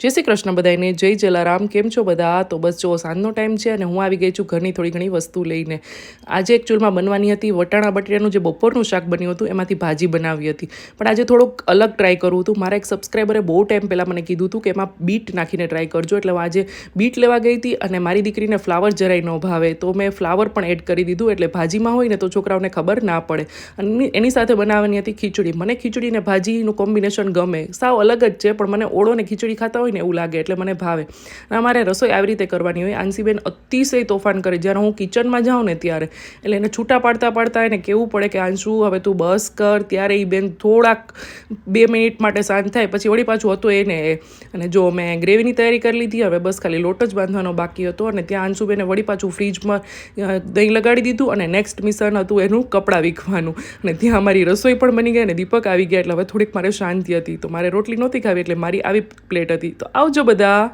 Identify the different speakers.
Speaker 1: જય શ્રી કૃષ્ણ બધાને, જય જલારામ. કેમ છો બધા? તો બસ જો સાંજનો ટાઈમ છે અને હું આવી ગઈ છું ઘરની થોડી ઘણી વસ્તુ લઈને. આજે એકચ્યુઅલમાં બનવાની હતી વટાણા બટેટાનું જે બપોરનું શાક બન્યું હતું એમાંથી ભાજી બનાવી હતી. પણ આજે થોડુંક અલગ ટ્રાય કરવું હતું. મારા એક સબસ્ક્રાઈબરે બહુ ટાઈમ પહેલાં મને કીધું હતું કે એમાં બીટ નાખીને ટ્રાય કરજો, એટલે હું આજે બીટ લેવા ગઈ હતી અને મારી દીકરીને ફ્લાવર જરાય ન ભાવે તો મેં ફ્લાવર પણ એડ કરી દીધું, એટલે ભાજીમાં હોય ને તો છોકરાઓને ખબર ના પડે. અને એની સાથે બનાવવાની હતી ખીચડી. મને ખીચડી ને ભાજીનું કોમ્બિનેશન ગમે, સાવ અલગ જ છે, પણ મને ઓળો ને ખીચડી ખાતા હોય ને એવું લાગે એટલે મને ભાવે. અમારે રસોઈ આવી રીતે કરવાની હોય. આંસીબેન અતિશય તોફાન કરે જ્યારે હું કિચનમાં જાઉં ને ત્યારે, એટલે એને છૂટા પાડતા પાડતા એને કહેવું પડે કે આંશુ હવે તું બસ કર. ત્યારે એ બેન થોડાક 2 મિનિટ માટે શાંત થાય, પછી વળી પાછું હતું એને અને જો મેં ગ્રેવીની તૈયારી કરી લીધી. હવે બસ ખાલી લોટ જ બાંધવાનો બાકી હતો અને ત્યાં આંશુબેને વળી પાછું ફ્રીજમાં દહીં લગાડી દીધું અને નેક્સ્ટ મિશન હતું એનું કપડાં વીખવાનું. અને ત્યાં અમારી રસોઈ પણ બની ગઈ અને દીપક આવી ગયા, એટલે હવે થોડીક મારે શાંતિ હતી. તો મારે રોટલી નહોતી ખાવી એટલે મારી આવી પ્લેટ હતી. તો આવજો બધા.